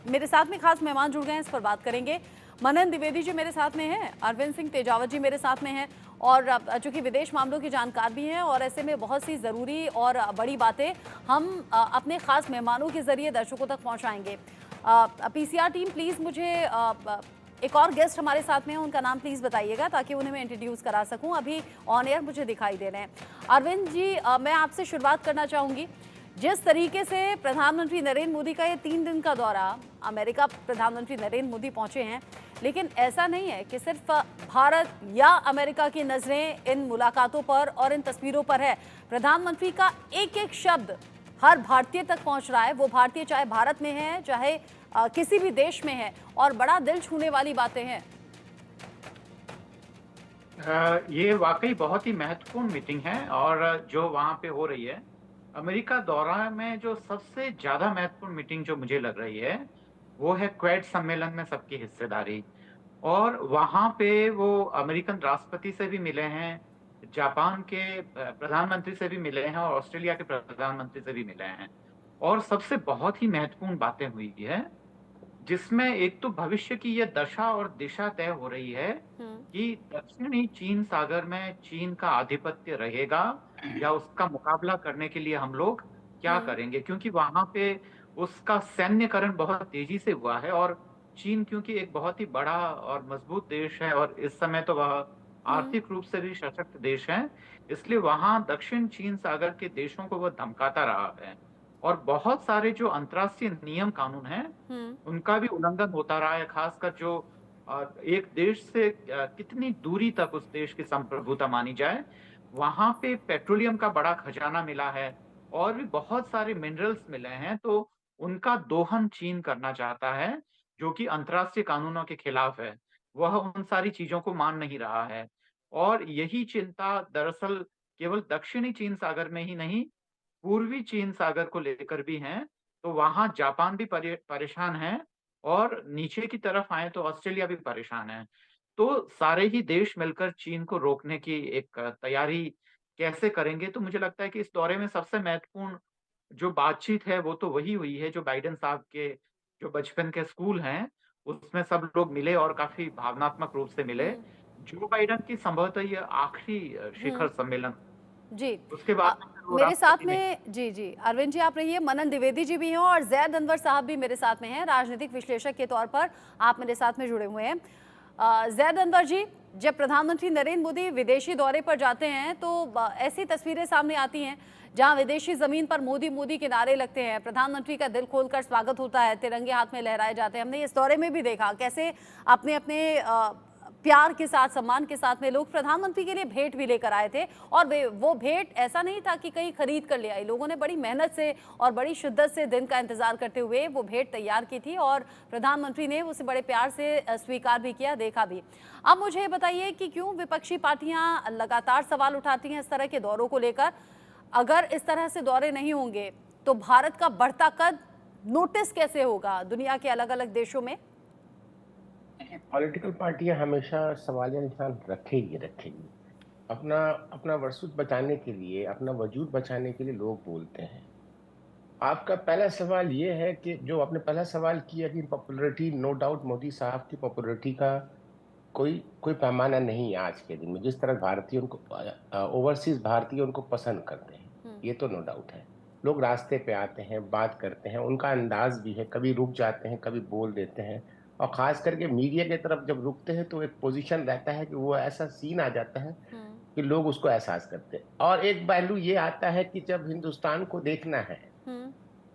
मेरे साथ में खास मेहमान जुड़ गए हैं, इस पर बात करेंगे। मनन द्विवेदी जी मेरे साथ में हैं, अरविंद सिंह तेजावत जी मेरे साथ में हैं और चूंकि विदेश मामलों की जानकार भी हैं और ऐसे में बहुत सी ज़रूरी और बड़ी बातें हम अपने खास मेहमानों के जरिए दर्शकों तक पहुंचाएंगे। पीसीआर टीम प्लीज़ मुझे एक और गेस्ट हमारे साथ में है, उनका नाम प्लीज़ बताइएगा ताकि उन्हें मैं इंट्रोड्यूस करा सकूं। अभी ऑन एयर मुझे दिखाई दे रहे हैं। अरविंद जी, मैं आपसे शुरुआत करना चाहूँगी। जिस तरीके से प्रधानमंत्री नरेंद्र मोदी का ये 3 दिन का दौरा, अमेरिका प्रधानमंत्री नरेंद्र मोदी पहुंचे हैं, लेकिन ऐसा नहीं है कि सिर्फ भारत या अमेरिका की नज़रें इन मुलाकातों पर और इन तस्वीरों पर है। प्रधानमंत्री का एक एक शब्द हर भारतीय तक पहुंच रहा है, वो भारतीय चाहे भारत में है चाहे किसी भी देश में है, और बड़ा दिल छूने वाली बातें हैं। ये वाकई बहुत ही महत्वपूर्ण मीटिंग है और जो वहाँ पे हो रही है, अमेरिका दौरा में जो सबसे ज़्यादा महत्वपूर्ण मीटिंग जो मुझे लग रही है, वो है क्वेड सम्मेलन में सबकी हिस्सेदारी। और वहाँ पे वो अमेरिकन राष्ट्रपति से भी मिले हैं, जापान के प्रधानमंत्री से भी मिले हैं और ऑस्ट्रेलिया के प्रधानमंत्री से भी मिले हैं। और सबसे बहुत ही महत्वपूर्ण बातें हुई है, जिसमें एक तो भविष्य की यह दशा और दिशा तय हो रही है कि दक्षिणी चीन सागर में चीन का आधिपत्य रहेगा या उसका मुकाबला करने के लिए हम लोग क्या हम्म। करेंगे, क्योंकि वहां पे उसका सैन्यकरण बहुत तेजी से हुआ है। और चीन क्योंकि एक बहुत ही बड़ा और मजबूत देश है और इस समय तो वह हम्म। आर्थिक रूप से भी सशक्त देश है, इसलिए वहां दक्षिण चीन सागर के देशों को वह धमकाता रहा है। और बहुत सारे जो अंतर्राष्ट्रीय नियम कानून हैं, हम्म। उनका भी उल्लंघन होता रहा है। खासकर जो एक देश से कितनी दूरी तक उस देश की संप्रभुता मानी जाए, वहां पे पेट्रोलियम का बड़ा खजाना मिला है और भी बहुत सारे मिनरल्स मिले हैं, तो उनका दोहन चीन करना चाहता है, जो कि अंतर्राष्ट्रीय कानूनों के खिलाफ है। वह उन सारी चीजों को मान नहीं रहा है। और यही चिंता दरअसल केवल दक्षिणी चीन सागर में ही नहीं, पूर्वी चीन सागर को लेकर भी हैं। तो वहां जापान भी परेशान है और नीचे की तरफ आए तो ऑस्ट्रेलिया भी परेशान है। तो सारे ही देश मिलकर चीन को रोकने की एक तैयारी कैसे करेंगे। तो मुझे लगता है कि इस दौरे में सबसे महत्वपूर्ण जो बातचीत है वो तो वही हुई है, जो बाइडेन साहब के जो बचपन के स्कूल हैं उसमें सब लोग मिले और काफी भावनात्मक रूप से मिले। हम्म। जो बाइडेन की संभवतः ये आखिरी शिखर हम्म। सम्मेलन, जी। उसके अ, बाद में फिर वो मेरे साथ राष्ट्रपति में। में जी जी अरविंद जी आप रहिए। मनन द्विवेदी जी भी हैं और जैद अनवर साहब भी मेरे साथ में हैं, राजनीतिक विश्लेषक के तौर पर आप मेरे साथ में जुड़े हुए हैं। जैद अनवर जी, जब प्रधानमंत्री नरेंद्र मोदी विदेशी दौरे पर जाते हैं तो ऐसी तस्वीरें सामने आती हैं जहां विदेशी जमीन पर मोदी मोदी के नारे लगते हैं, प्रधानमंत्री का दिल खोलकर स्वागत होता है, तिरंगे हाथ में लहराए जाते हैं। हमने इस दौरे में भी देखा कैसे अपने अपने प्यार के साथ, सम्मान के साथ में लोग प्रधानमंत्री के लिए भेंट भी लेकर आए थे। और वो भेंट ऐसा नहीं था कि कहीं खरीद कर ले आई, लोगों ने बड़ी मेहनत से और बड़ी शिद्दत से दिन का इंतजार करते हुए वो भेंट तैयार की थी और प्रधानमंत्री ने उसे बड़े प्यार से स्वीकार भी किया, देखा भी। अब मुझे ये बताइए कि क्यों विपक्षी पार्टियां लगातार सवाल उठाती हैं इस तरह के दौरों को लेकर। अगर इस तरह से दौरे नहीं होंगे तो भारत का बढ़ता कद नोटिस कैसे होगा दुनिया के अलग अलग देशों में? पॉलिटिकल पार्टियां हमेशा सवालिया निशान रखेगी रखेगी। अपना अपना वर्चस्व बचाने के लिए, अपना वजूद बचाने के लिए लोग बोलते हैं। आपका पहला सवाल ये है कि जो आपने पहला सवाल किया कि पॉपुलैरिटी, नो डाउट मोदी साहब की पॉपुलैरिटी का कोई कोई पैमाना नहीं है आज के दिन में। जिस तरह भारतीय उनको ओवरसीज भारतीय उनको पसंद करते हैं, ये तो नो डाउट है। लोग रास्ते पे आते हैं, बात करते हैं, उनका अंदाज भी है, कभी रुक जाते हैं, कभी बोल देते हैं। और खास करके मीडिया की तरफ जब रुकते हैं तो एक पोजीशन रहता है कि वो ऐसा सीन आ जाता है हम्म। कि लोग उसको एहसास करते हैं। और एक पहलू ये आता है कि जब हिंदुस्तान को देखना है हम्म।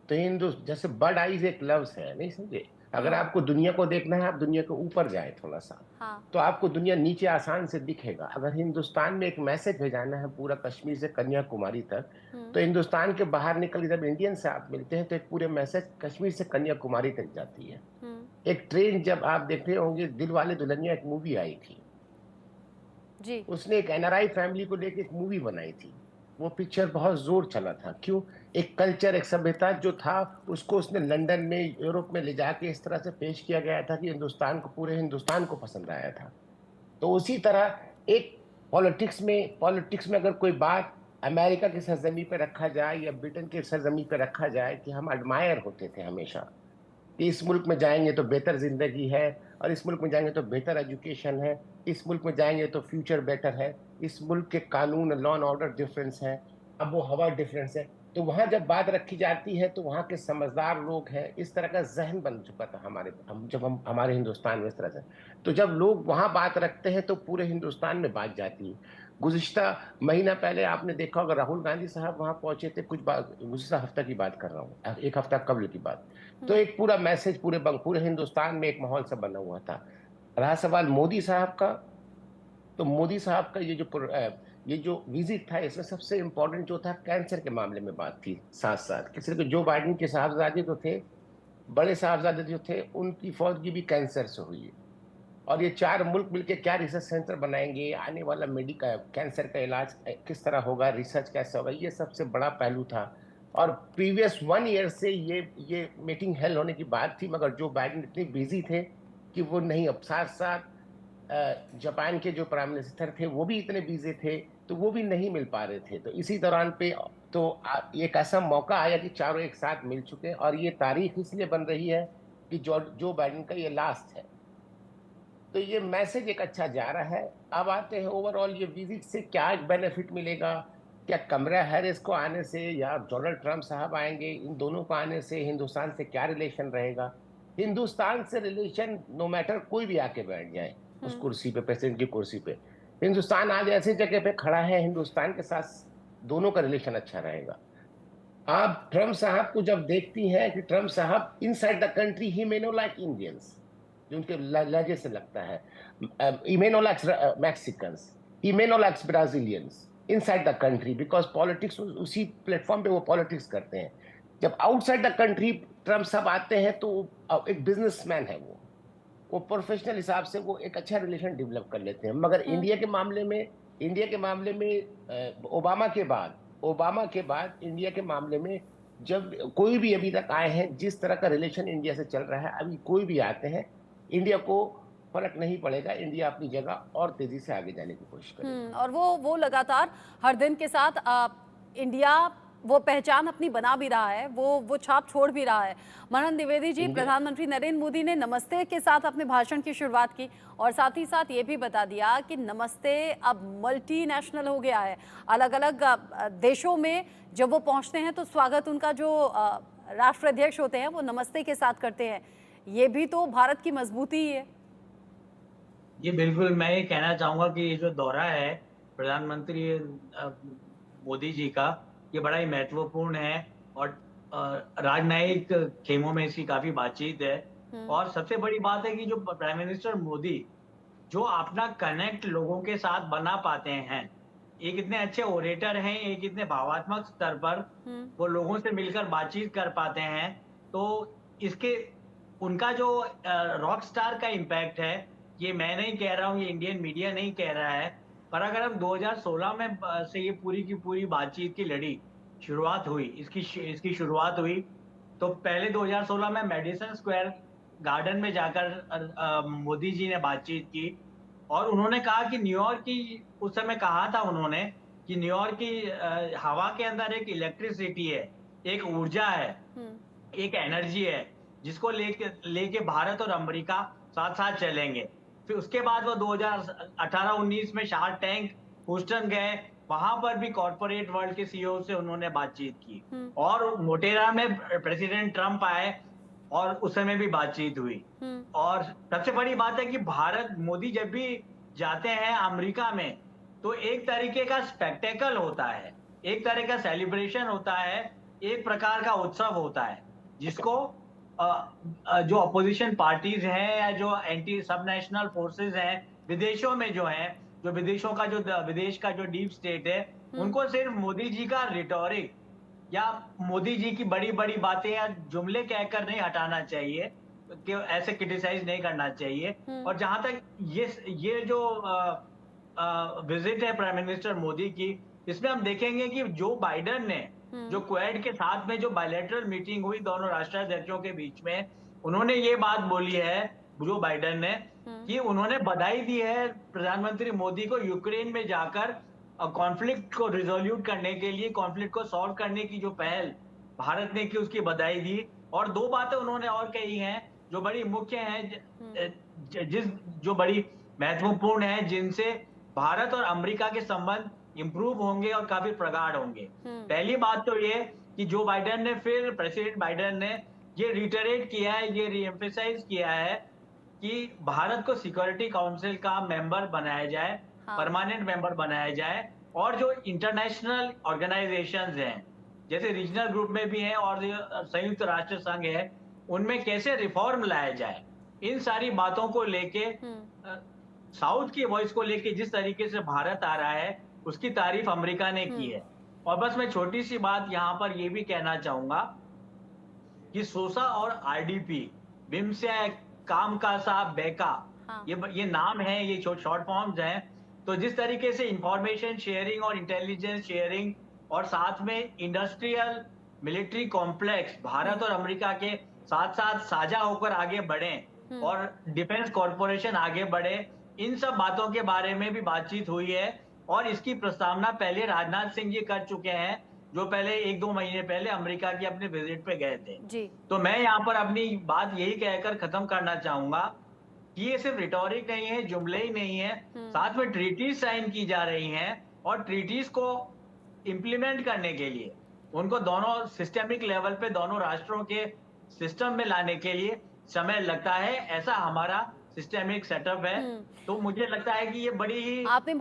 तो हिंदू जैसे बर्ड आईज एक लफ्ज है, नहीं समझे? अगर हम्म। आपको दुनिया को देखना है, आप दुनिया के ऊपर जाए थोड़ा सा, हाँ। तो आपको दुनिया नीचे आसान से दिखेगा। अगर हिंदुस्तान में एक मैसेज भेजाना है पूरा कश्मीर से कन्याकुमारी तक, हम्म। तो हिंदुस्तान के बाहर निकल के जब इंडियन से आप मिलते हैं तो एक पूरे मैसेज कश्मीर से कन्याकुमारी तक जाती है। हम्म। एक ट्रेन, जब आप देख रहे होंगे, दिल वाले दुल्हनिया एक मूवी आई थी, जी। उसने एक एनआरआई फैमिली को लेके एक मूवी बनाई थी। वो पिक्चर बहुत जोर चला था। क्यों? एक कल्चर, एक सभ्यता जो था, उसको उसने लंदन में, यूरोप में ले जाके इस तरह से पेश किया गया था कि हिंदुस्तान को, पूरे हिंदुस्तान को पसंद आया था। तो उसी तरह एक पॉलिटिक्स में अगर कोई बात अमेरिका की सरजमी पे रखा जाए या ब्रिटेन की सरजमी पे रखा जाए कि हम एडमायर होते थे हमेशा, कि इस मुल्क में जाएंगे तो बेहतर जिंदगी है, और इस मुल्क में जाएंगे तो बेहतर एजुकेशन है, इस मुल्क में जाएंगे तो फ्यूचर बेटर है, इस मुल्क के कानून लॉ एंड ऑर्डर डिफरेंस है, अब वो हवा डिफरेंस है। तो वहां जब बात रखी जाती है तो वहां के समझदार लोग हैं, इस तरह का जहन बन चुका था जब हम हमारे हिंदुस्तान में इस तरह से। तो जब लोग वहां बात रखते हैं तो पूरे हिंदुस्तान में बात जाती है। गुज़िश्ता महीना पहले आपने देखा होगा राहुल गांधी साहब वहां पहुंचे थे, कुछ बात गुज़िश्ता हफ्ता की बात कर रहा हूँ, एक हफ्ता कबल की बात। तो एक पूरा मैसेज पूरे हिंदुस्तान में एक माहौल सा बना हुआ था। रहा सवाल मोदी साहब का, तो मोदी साहब का ये जो विजिट था, इसमें सबसे इंपॉर्टेंट जो था कैंसर के मामले में बात थी। साथ साथ किसी को जो बाइडेन के साहबजादे तो थे, बड़े साहबजादे जो थे, उनकी फौतगी भी कैंसर से हुई है। और ये 4 मुल्क मिलकर क्या रिसर्च सेंटर बनाएंगे, आने वाला मेडिकल कैंसर का इलाज किस तरह होगा, रिसर्च कैसे होगा, ये सबसे बड़ा पहलू था। और प्रीवियस 1 ईयर से ये मीटिंग हेल्ड होने की बात थी, मगर जो बाइडेन इतने बिजी थे कि वो नहीं। अब साथ साथ जापान के जो प्राइम मिनिस्टर थे वो भी इतने बिजी थे, तो वो भी नहीं मिल पा रहे थे। तो इसी दौरान पे तो एक ऐसा मौका आया कि चारों एक साथ मिल चुके, और ये तारीख इसलिए बन रही है कि जो बाइडेन का ये लास्ट है। तो ये मैसेज एक अच्छा जा रहा है। अब आते हैं ओवरऑल ये विजिट से क्या बेनिफिट मिलेगा, क्या कमला हैरिस को आने से या डोनाल्ड ट्रंप साहब आएंगे, इन दोनों को आने से हिंदुस्तान से क्या रिलेशन रहेगा। हिंदुस्तान से रिलेशन नो मैटर कोई भी आके बैठ जाए उस कुर्सी पे, प्रेसिडेंट की कुर्सी पे, हिंदुस्तान आज ऐसी जगह पे खड़ा है, हिंदुस्तान के साथ दोनों का रिलेशन अच्छा रहेगा। आप ट्रम्प साहब को जब देखती हैं कि ट्रम्प साहब inside the country he may no like Indians, जो उनके लहजे से लगता है, he may no like Mexicans, he may no like Brazilians inside the country, because politics उसी प्लेटफॉर्म पे वो पॉलिटिक्स करते हैं। जब आउटसाइड द कंट्री ट्रम्प साहब आते हैं तो एक बिजनेसमैन है वो प्रोफेशनल हिसाब से वो एक अच्छा रिलेशन डेवलप कर लेते हैं। मगर इंडिया के मामले में ओबामा के बाद इंडिया के मामले में जब कोई भी अभी तक आए हैं, जिस तरह का रिलेशन इंडिया से चल रहा है, अभी कोई भी आते हैं इंडिया को फर्क नहीं पड़ेगा, इंडिया अपनी जगह और तेजी से आगे जाने की कोशिश करेगा। और वो लगातार हर दिन के साथ इंडिया वो पहचान अपनी बना भी रहा है, वो छाप छोड़ भी रहा है। मनन द्विवेदी जी, प्रधानमंत्री नरेंद्र मोदी ने नमस्ते के साथ अपने भाषण की शुरुआत की और साथ ही साथ ये भी बता दिया कि नमस्ते अब मल्टीनेशनल हो गया है। अलग अलग देशों में जब वो पहुंचते हैं तो स्वागत उनका जो राष्ट्राध्यक्ष होते हैं वो नमस्ते के साथ करते हैं। ये भी तो भारत की मजबूती ही है। ये बिल्कुल, मैं ये कहना चाहूंगा कि ये जो दौरा है प्रधानमंत्री मोदी जी का, ये बड़ा ही महत्वपूर्ण है और राजनयिक खेमों में इसकी काफी बातचीत है। और सबसे बड़ी बात है कि जो प्राइम मिनिस्टर मोदी जो अपना कनेक्ट लोगों के साथ बना पाते हैं, एक इतने अच्छे ओरेटर हैं, एक इतने भावात्मक स्तर पर वो लोगों से मिलकर बातचीत कर पाते हैं, तो इसके उनका जो रॉक स्टार का इम्पैक्ट है, ये मैं नहीं कह रहा हूँ, ये इंडियन मीडिया नहीं कह रहा है, पर अगर हम 2016 में से ये पूरी की पूरी बातचीत की लड़ी शुरुआत हुई, इसकी शुरुआत हुई, तो पहले 2016 में मेडिसन स्क्वायर गार्डन में जाकर मोदी जी ने बातचीत की और उन्होंने कहा कि न्यूयॉर्क की, उस समय कहा था उन्होंने कि न्यूयॉर्क की हवा के अंदर एक इलेक्ट्रिसिटी है, एक ऊर्जा है, एक एनर्जी है, जिसको लेके भारत और अमेरिका साथ साथ चलेंगे। फिर उसके बाद वो 2018-19 में शार्क टैंक ह्यूस्टन गए, वहां पर भी कॉर्पोरेट वर्ल्ड के सीईओ से उन्होंने बातचीत की और मोटेरा में प्रेसिडेंट ट्रंप आए और उस समय भी बातचीत हुई। और सबसे बड़ी बात है कि भारत, मोदी जब भी जाते हैं अमेरिका में तो एक तरीके का स्पेक्टेकल होता है, एक तरह का सेलिब्रेशन होता है, एक प्रकार का उत्सव होता है, जिसको जो अपोजिशन पार्टीज हैं या जो एंटी सब नेशनल फोर्सेस हैं विदेशों में जो हैं, जो विदेशों का जो विदेश का जो डीप स्टेट है, उनको सिर्फ मोदी जी का रिटोरिक या मोदी जी की बड़ी बड़ी बातें या जुमले कहकर नहीं हटाना चाहिए, कि ऐसे क्रिटिसाइज नहीं करना चाहिए। और जहां तक ये जो विजिट है प्राइम मिनिस्टर मोदी की, इसमें हम देखेंगे कि जो बाइडेन ने जो क्वेड के साथ में जो बायलैटरल मीटिंग हुई दोनों राष्ट्राध्यक्षों के बीच में, उन्होंने ये बात बोली है जो बाइडेन ने कि उन्होंने बधाई दी है प्रधानमंत्री मोदी को यूक्रेन में जाकर कॉन्फ्लिक्ट को रिजोल्यूट करने के लिए, कॉन्फ्लिक्ट को सॉल्व करने की जो पहल भारत ने की उसकी बधाई दी। और दो बातें उन्होंने और कही हैं जो बड़ी मुख्य हैं, जो बड़ी महत्वपूर्ण है, जिनसे भारत और अमेरिका के संबंध इंप्रूव होंगे और काफी प्रगाढ़ होंगे। पहली बात तो ये कि प्रेसिडेंट बाइडेन ने ये रिटरेट किया है, ये रीएम्फेसाइज किया है कि भारत को सिक्योरिटी काउंसिल का मेंबर बनाया जाए, परमानेंट मेंबर बनाया जाए, और जो इंटरनेशनल ऑर्गेनाइजेशंस हैं जैसे रीजनल ग्रुप में भी हैं और संयुक्त राष्ट्र संघ है, उनमें कैसे रिफॉर्म लाया जाए, इन सारी बातों को लेके साउथ की वॉइस को लेके जिस तरीके से भारत आ रहा है उसकी तारीफ अमेरिका ने की है। और बस मैं छोटी सी बात यहाँ पर ये भी कहना चाहूंगा कि सोसा और आरडीपी, बिम्स्टेक, कामकासा, बेका, ये नाम है, ये शॉर्ट फॉर्म्स हैं। तो जिस तरीके से इंफॉर्मेशन शेयरिंग और इंटेलिजेंस शेयरिंग और साथ में इंडस्ट्रियल मिलिट्री कॉम्प्लेक्स भारत और अमेरिका के साथ साथ साझा होकर आगे बढ़े और डिफेंस कॉरपोरेशन आगे बढ़े, इन सब बातों के बारे में भी बातचीत हुई है। और इसकी प्रस्तावना पहले राजनाथ सिंह जी कर चुके हैं, जो पहले 1-2 महीने पहले अमेरिका की अपने विजिट पे गए थे जी। तो मैं यहाँ पर अपनी बात यही कहकर खत्म करना चाहूंगा कि ये सिर्फ रिटोरिक नहीं है, जुमले ही नहीं है, साथ में ट्रीटीज साइन की जा रही हैं और ट्रीटीज को इम्प्लीमेंट करने के लिए उनको दोनों सिस्टेमिक लेवल पे दोनों राष्ट्रों के सिस्टम में लाने के लिए समय लगता है, ऐसा हमारा सिस्टेमिक सेटअप है। तो मुझे लगता है कि ये बड़ी ही आपने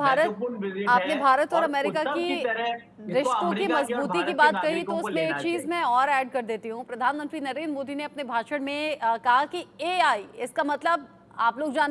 भारत और अमेरिका की रिश्तों की मजबूती की बात कही, तो उसमें एक चीज मैं और ऐड कर देती हूँ। प्रधानमंत्री नरेंद्र मोदी ने अपने भाषण में कहा कि एआई, इसका मतलब आप लोग जानते